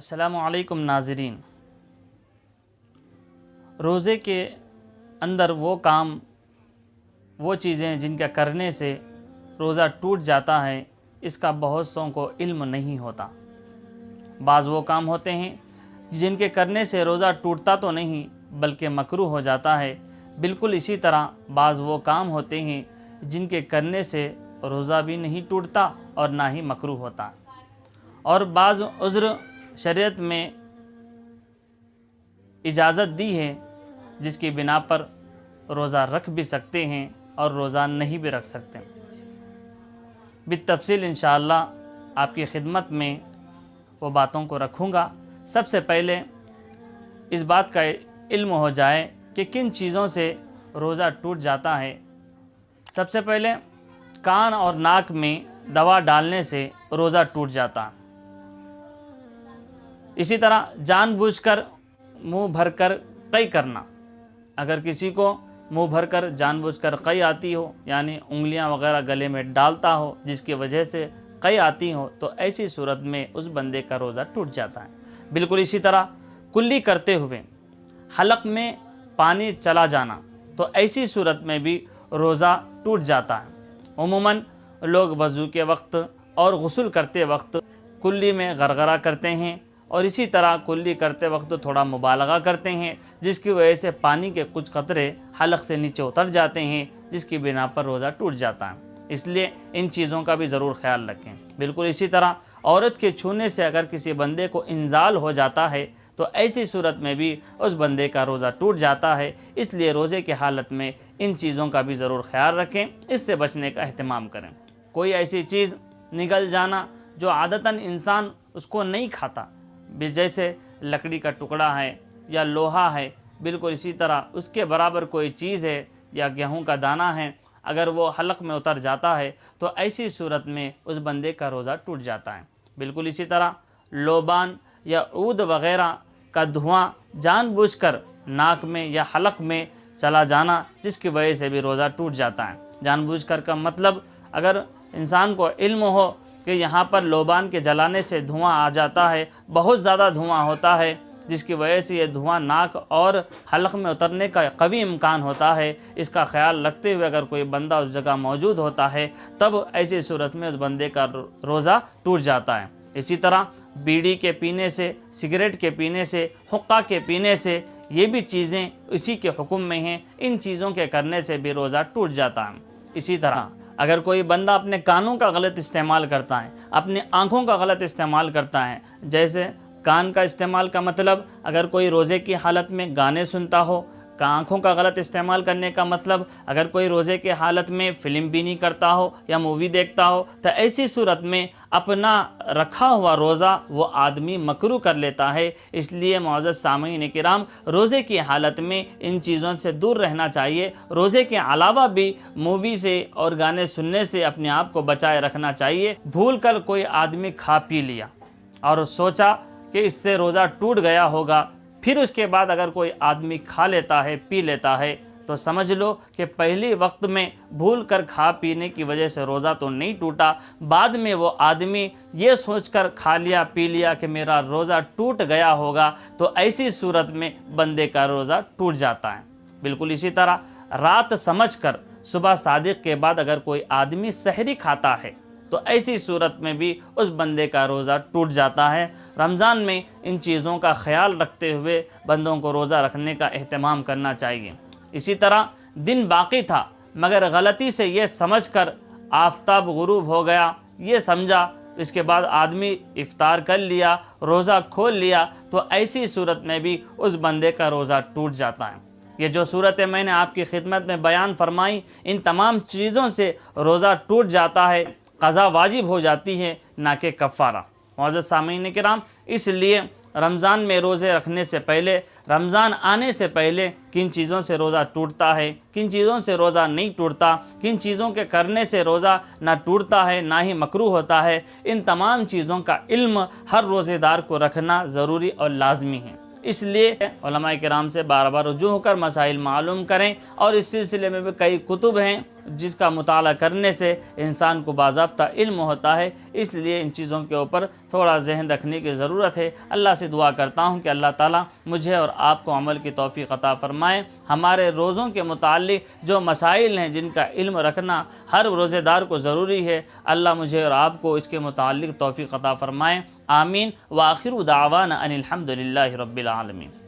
السلام علیکم ناظرین۔ روزے کے اندر وہ کام، وہ چیزیں جن کا کرنے سے روزہ ٹوٹ جاتا ہے، اس کا بہت سوں کو علم نہیں ہوتا۔ بعض وہ کام ہوتے ہیں جن کے کرنے سے روزہ ٹوٹتا تو نہیں بلکہ مکروہ ہو جاتا ہے۔ بالکل اسی طرح بعض وہ کام ہوتے ہیں جن کے کرنے سے روزہ بھی نہیں ٹوٹتا اور نہ ہی مکروہ ہوتا، اور بعض عذر شریعت میں اجازت دی ہے جس کی بنا پر روزہ رکھ بھی سکتے ہیں اور روزہ نہیں بھی رکھ سکتے۔ بالتفصیل انشاءاللہ آپ کی خدمت میں وہ باتوں کو رکھوں گا۔ سب سے پہلے اس بات کا علم ہو جائے کہ کن چیزوں سے روزہ ٹوٹ جاتا ہے۔ سب سے پہلے کان اور ناک میں دوا ڈالنے سے روزہ ٹوٹ جاتا ہے۔ اسی طرح جان بوجھ کر منہ بھر کر قی کرنا، اگر کسی کو منہ بھر کر جان بوجھ کر قی آتی ہو، یعنی انگلیاں وغیرہ گلے میں ڈالتا ہو جس کی وجہ سے قی آتی ہو، تو ایسی صورت میں اس بندے کا روزہ ٹوٹ جاتا ہے۔ بالکل اسی طرح کلی کرتے ہوئے حلق میں پانی چلا جانا، تو ایسی صورت میں بھی روزہ ٹوٹ جاتا ہے۔ عموماً لوگ وضو کے وقت اور غسل کرتے وقت کلی میں غرغرہ کرتے ہیں، اور اسی طرح کلی کرتے وقت تھوڑا مبالغہ کرتے ہیں، جس کی وجہ سے پانی کے کچھ قطرے حلق سے نیچے اتر جاتے ہیں، جس کی بنا پر روزہ ٹوٹ جاتا ہے۔ اس لیے ان چیزوں کا بھی ضرور خیال رکھیں۔ بالکل اسی طرح عورت کے چھونے سے اگر کسی بندے کو انزال ہو جاتا ہے تو ایسی صورت میں بھی اس بندے کا روزہ ٹوٹ جاتا ہے۔ اس لیے روزے کی حالت میں ان چیزوں کا بھی ضرور خیال رکھیں، اس سے بچنے کا اہتمام کریں۔ کوئی ایسی چیز نگل جانا جو عادتاً انسان اس کو نہیں کھاتا، جیسے لکڑی کا ٹکڑا ہے یا لوہا ہے، بالکل اسی طرح اس کے برابر کوئی چیز ہے یا گیہوں کا دانہ ہے، اگر وہ حلق میں اتر جاتا ہے تو ایسی صورت میں اس بندے کا روزہ ٹوٹ جاتا ہے۔ بالکل اسی طرح لوبان یا عود وغیرہ کا دھواں جان بوجھ کر ناک میں یا حلق میں چلا جانا، جس کی وجہ سے بھی روزہ ٹوٹ جاتا ہے۔ جان بوجھ کر کا مطلب اگر انسان کو علم ہو کہ یہاں پر لوبان کے جلانے سے دھواں آ جاتا ہے، بہت زیادہ دھواں ہوتا ہے، جس کی وجہ سے یہ دھواں ناک اور حلق میں اترنے کا قوی امکان ہوتا ہے، اس کا خیال رکھتے ہوئے اگر کوئی بندہ اس جگہ موجود ہوتا ہے تب ایسی صورت میں اس بندے کا روزہ ٹوٹ جاتا ہے۔ اسی طرح بیڑی کے پینے سے، سگریٹ کے پینے سے، حقہ کے پینے سے، یہ بھی چیزیں اسی کے حکم میں ہیں، ان چیزوں کے کرنے سے بھی روزہ ٹوٹ جاتا ہے۔ اسی طرح اگر کوئی بندہ اپنے کانوں کا غلط استعمال کرتا ہے، اپنی آنکھوں کا غلط استعمال کرتا ہے، جیسے کان کا استعمال کا مطلب اگر کوئی روزے کی حالت میں گانے سنتا ہو، آنکھوں کا غلط استعمال کرنے کا مطلب اگر کوئی روزے کی حالت میں فلم بینی کرتا ہو یا مووی دیکھتا ہو، تو ایسی صورت میں اپنا رکھا ہوا روزہ وہ آدمی مکروہ کر لیتا ہے۔ اس لیے معزز سامعین کرام، روزے کی حالت میں ان چیزوں سے دور رہنا چاہیے۔ روزے کے علاوہ بھی مووی سے اور گانے سننے سے اپنے آپ کو بچائے رکھنا چاہیے۔ بھول کر کوئی آدمی کھا پی لیا اور سوچا کہ اس سے روزہ ٹوٹ گیا ہوگا، پھر اس کے بعد اگر کوئی آدمی کھا لیتا ہے، پی لیتا ہے، تو سمجھ لو کہ پہلی وقت میں بھول کر کھا پینے کی وجہ سے روزہ تو نہیں ٹوٹا، بعد میں وہ آدمی یہ سوچ کر کھا لیا پی لیا کہ میرا روزہ ٹوٹ گیا ہوگا، تو ایسی صورت میں بندے کا روزہ ٹوٹ جاتا ہے۔ بالکل اسی طرح رات سمجھ کر صبح صادق کے بعد اگر کوئی آدمی سحری کھاتا ہے تو ایسی صورت میں بھی اس بندے کا روزہ ٹوٹ جاتا ہے۔ رمضان میں ان چیزوں کا خیال رکھتے ہوئے بندوں کو روزہ رکھنے کا اہتمام کرنا چاہیے۔ اسی طرح دن باقی تھا مگر غلطی سے یہ سمجھ کر آفتاب غروب ہو گیا، یہ سمجھا، اس کے بعد آدمی افطار کر لیا، روزہ کھول لیا، تو ایسی صورت میں بھی اس بندے کا روزہ ٹوٹ جاتا ہے۔ یہ جو صورتیں میں نے آپ کی خدمت میں بیان فرمائی، ان تمام چیزوں سے روزہ ٹوٹ جاتا ہے، قضا واجب ہو جاتی ہے، نہ کہ کفارہ۔ معزز سامعین کرام، اس لیے رمضان میں روزے رکھنے سے پہلے، رمضان آنے سے پہلے کن چیزوں سے روزہ ٹوٹتا ہے، کن چیزوں سے روزہ نہیں ٹوٹتا، کن چیزوں کے کرنے سے روزہ نہ ٹوٹتا ہے نہ ہی مکروہ ہوتا ہے، ان تمام چیزوں کا علم ہر روزے دار کو رکھنا ضروری اور لازمی ہے۔ اس لیے علماء کرام سے بار بار رجوع ہو کر مسائل معلوم کریں، اور اس سلسلے میں بھی کئی کتب ہیں جس کا مطالعہ کرنے سے انسان کو باضابطہ علم ہوتا ہے، اس لیے ان چیزوں کے اوپر تھوڑا ذہن رکھنے کی ضرورت ہے۔ اللہ سے دعا کرتا ہوں کہ اللہ تعالیٰ مجھے اور آپ کو عمل کی توفیق عطا فرمائے۔ ہمارے روزوں کے متعلق جو مسائل ہیں جن کا علم رکھنا ہر روزے دار کو ضروری ہے، اللہ مجھے اور آپ کو اس کے متعلق توفیق عطا فرمائے۔ آمین۔ وآخر دعوانا ان الحمد للہ رب العالمین۔